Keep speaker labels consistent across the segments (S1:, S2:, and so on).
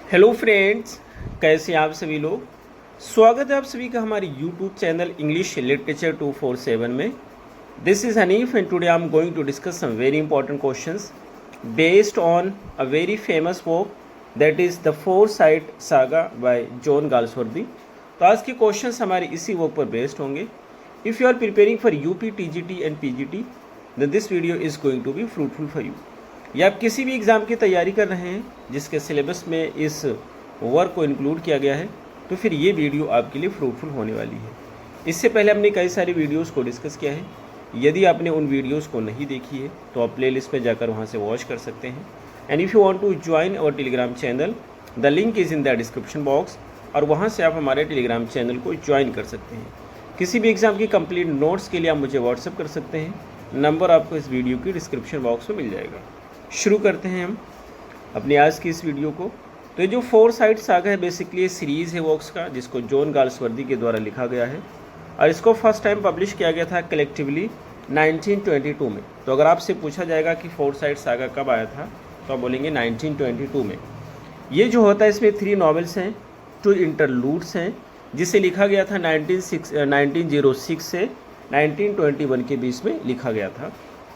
S1: Hello friends, कैसे हैं आप सभी लोग। स्वागत है आप सभी का हमारे यूट्यूब चैनल इंग्लिश लिटरेचर 247 में। This is Hanif and today I am going to discuss some very important questions based on a very famous work that is the Forsyte saga by John Galsworthy. तो आज के questions हमारे इसी work पर based होंगे। If you are preparing for UP, TGT and PGT then this video is going to be fruitful for you. या आप किसी भी एग्ज़ाम की तैयारी कर रहे हैं जिसके सिलेबस में इस वर्क को इंक्लूड किया गया है, तो फिर ये वीडियो आपके लिए फ्रूटफुल होने वाली है। इससे पहले हमने कई सारी वीडियोस को डिस्कस किया है। यदि आपने उन वीडियोस को नहीं देखी है तो आप प्लेलिस्ट में जाकर वहाँ से वॉच कर सकते हैं। And if you want to join our Telegram channel, the link is in the description box, और वहाँ से आप हमारे टेलीग्राम चैनल को ज्वाइन कर सकते हैं। किसी भी एग्ज़ाम की कंप्लीट नोट्स के लिए आप मुझे व्हाट्सअप कर सकते हैं। नंबर आपको इस वीडियो की डिस्क्रिप्शन बॉक्स में मिल जाएगा। शुरू करते हैं हम अपनी आज की इस वीडियो को। तो ये जो फोरसाइट सागा है बेसिकली ये सीरीज़ है वर्क्स का जिसको जॉन गाल्सवर्दी के द्वारा लिखा गया है, और इसको फर्स्ट टाइम पब्लिश किया गया था कलेक्टिवली 1922 में। तो अगर आपसे पूछा जाएगा कि फोरसाइट सागा कब आया था तो आप बोलेंगे 1922 में। ये जो होता है इसमें 3 नॉवेल्स हैं, 2 इंटरलूड्स हैं, जिसे लिखा गया था 1906 से 1921 के बीच में लिखा गया था।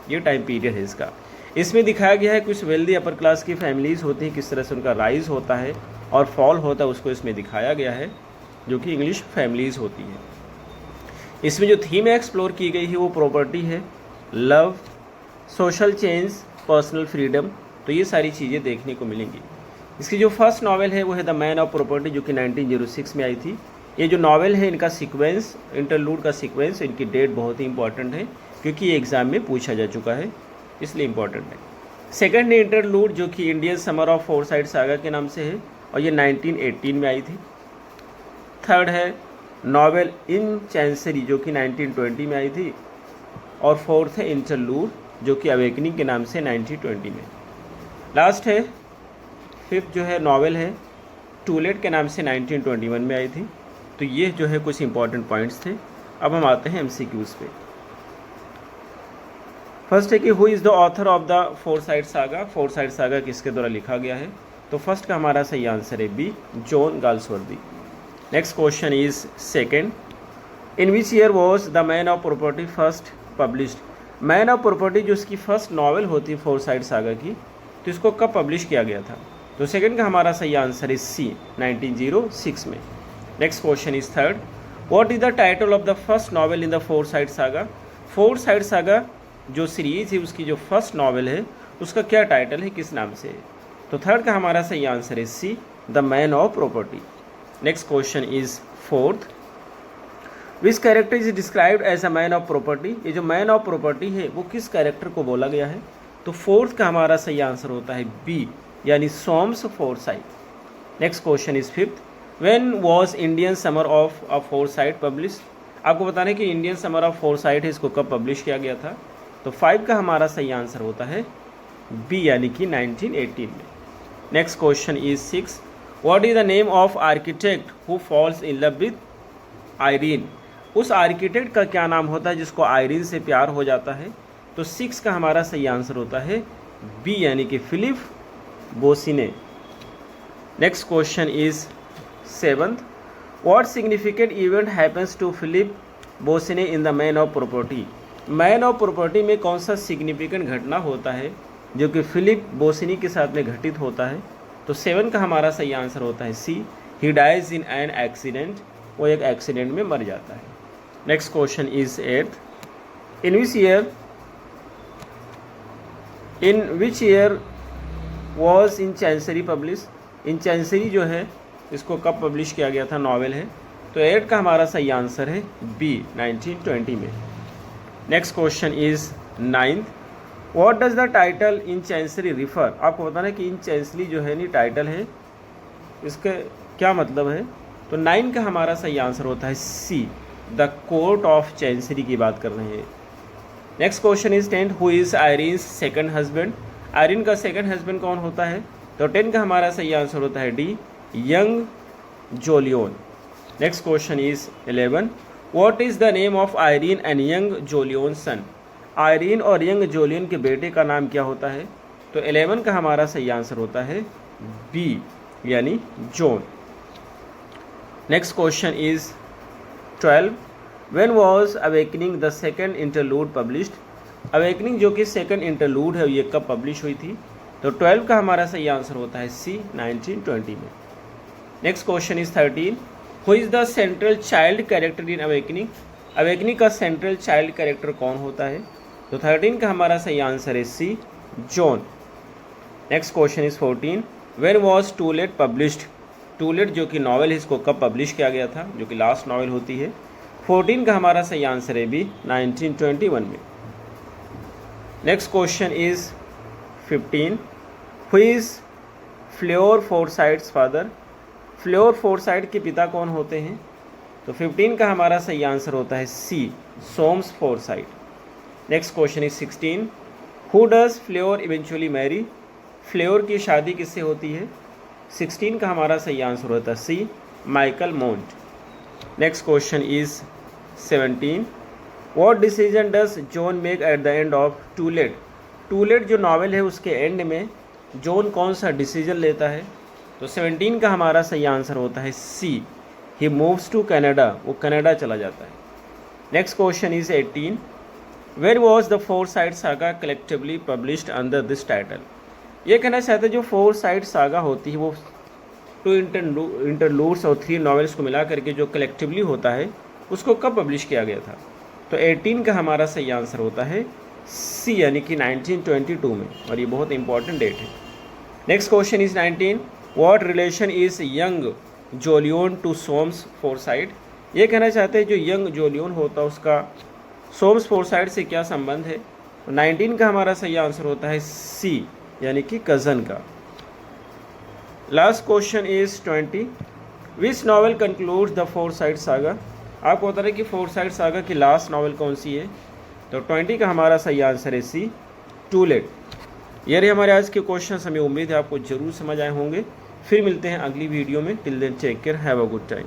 S1: ये टाइम पीरियड है इसका। इसमें दिखाया गया है कुछ वेल्दी अपर क्लास की फैमिलीज़ होती हैं, किस तरह से उनका राइज होता है और फॉल होता है, उसको इसमें दिखाया गया है, जो कि इंग्लिश फैमिलीज़ होती है। इसमें जो थीम एक्सप्लोर की गई है वो प्रॉपर्टी है, love, social change, personal freedom. तो ये सारी चीज़ें देखने को मिलेंगी। इसकी जो फर्स्ट नावल है वो है द मैन ऑफ प्रॉपर्टी, जो कि 1906 में आई थी। ये जो नावल है इनका सीक्वेंस, इंटरलूड का सीक्वेंस, इनकी डेट बहुत ही इंपॉर्टेंट है क्योंकि ये एग्ज़ाम में पूछा जा चुका है, इसलिए इम्पॉर्टेंट है। सेकंड है इंटरलूड, जो कि Indian summer of foresight saga के नाम से है और ये 1918 में आई थी। थर्ड है नॉवेल इन चैंसरी, जो कि 1920 में आई थी। और फोर्थ है इंटरलूड, जो कि अवेकनिंग के नाम से 1920 में। लास्ट है फिफ्थ जो है नॉवेल है टूलेट के नाम से 1921 में आई थी। तो ये जो है कुछ इंपॉर्टेंट पॉइंट्स थे। अब हम आते हैं एमसीक्यूज़ पे। फर्स्ट है कि who is the author of the Forsyte saga. Foresight saga किसके द्वारा लिखा गया है, तो फर्स्ट का हमारा सही आंसर है B, John Galsworthy. Next question is second, in which year was the man of property first published. Man of property जो इसकी फर्स्ट नॉवेल होती है फोरसाइट सागा की, तो इसको कब पब्लिश किया गया था, तो सेकंड का हमारा सही आंसर है सी, 1906 में। Next question is third, what is the title of the first novel in the Forsyte saga. Foresight saga जो सीरीज़ है उसकी जो फर्स्ट नॉवेल है उसका क्या टाइटल है, किस नाम से है, तो थर्ड का हमारा सही आंसर है C, the man of property. Next question is fourth, which character is described as a man of property. ये जो मैन ऑफ प्रॉपर्टी है वो किस कैरेक्टर को बोला गया है, तो फोर्थ का हमारा सही आंसर होता है बी, यानी Soames Forsyte. Next question is fifth, when was Indian summer of a Forsyte publish. आपको बताना है कि इंडियन समर ऑफ फोरसाइट है, इसको कब पब्लिश किया गया था, तो 5 का हमारा सही आंसर होता है बी, यानी कि 1918 में। Next question is 6, what is the name of architect who falls in love with Irene. उस आर्किटेक्ट का क्या नाम होता है जिसको आयरीन से प्यार हो जाता है, तो 6 का हमारा सही आंसर होता है बी, यानी कि Philip Bosinney. Next question is 7th, what significant event happens to Philip Bosinney in the man of property. Man of property में कौन सा सिग्निफिकेंट घटना होता है जो कि फिलिप बोसिनी के साथ में घटित होता है, तो 7 का हमारा सही आंसर होता है C, he dies in an accident. वो एक एक्सीडेंट में मर जाता है। Next question is 8th, in which year was in chancery publish. In chancery जो है इसको कब पब्लिश किया गया था, नॉवेल है, तो 8 का हमारा सही आंसर है बी, 1920 में। Next question is 9th, what does the title in chancery refer. आपको बताना है कि इन चैंसरी जो है नी टाइटल है, इसके क्या मतलब है, तो 9 का हमारा सही आंसर होता है सी, द कोर्ट ऑफ चैंसरी की बात कर रहे हैं। Next question is 10th, who is Irene second husband. Irene का सेकंड हस्बैंड कौन होता है, तो 10 का हमारा सही आंसर होता है D, young Jolyon. Next question is 11, what is the name of Irene and young Jolyon son. Irene और यंग जोलियन के बेटे का नाम क्या होता है, तो 11 का हमारा सही आंसर होता है बी, यानी John. Next question is 12, when was awakening the second interlude published. Awakening जो कि सेकेंड इंटरलूड है ये कब पब्लिश हुई थी, तो 12 का हमारा सही आंसर होता है सी, 1920 में। Next question is 13, who is the central child character in awakening. Awakening का सेंट्रल चाइल्ड कैरेक्टर कौन होता है, तो 13 का हमारा सही आंसर है C, John. Next question is 14, when was To Let published. To late जो कि नॉवल है इसको कब पब्लिश किया गया था, जो कि लास्ट नॉवल होती है। 14 का हमारा सही आंसर है बी, 1921 में। Next question is 15, who is Fleur Forsyte's father. Fleur Forsyte के पिता कौन होते हैं, तो 15 का हमारा सही आंसर होता है C, Soames Forsyte. Next question is 16, who does Fleur eventually marry. Fleur की शादी किससे होती है, 16 का हमारा सही आंसर होता है C, Michael Mont. Next question is 17, what decision does John make at the end of to let. To late जो नॉवेल है उसके एंड में जॉन कौन सा डिसीजन लेता है, तो 17 का हमारा सही आंसर होता है C, he moves to Canada. वो कनाडा चला जाता है। Next question is 18, where was the Forsyte saga collectively published under this title. ये कहना चाहते हैं जो फोरसाइट सागा होती है वो 2 इंटरलूड्स और 3 नॉवेल्स को मिला करके जो कलेक्टिवली होता है उसको कब पब्लिश किया गया था, तो 18 का हमारा सही आंसर होता है सी, यानी कि 1922 में, और ये बहुत इंपॉर्टेंट डेट है। Next question is 19, what relation is young Jolyon to Soames Forsyte. ये कहना चाहते हैं जो यंग जोलियन होता है उसका सोम्स फोरसाइट से क्या संबंध है, तो 19 का हमारा सही आंसर होता है सी, यानी कि कज़न का। Last question is 20, which novel concludes the Forsyte saga. आपको बता रहे कि फोरसाइट सागा की लास्ट नॉवल कौन सी है, तो 20 का हमारा सही आंसर है सी, टू लेट। ये रहे हमारे आज के क्वेश्चन, हमें उम्मीद है आपको जरूर समझ आए होंगे। फिर मिलते हैं अगली वीडियो में। Till then take care, have a good time.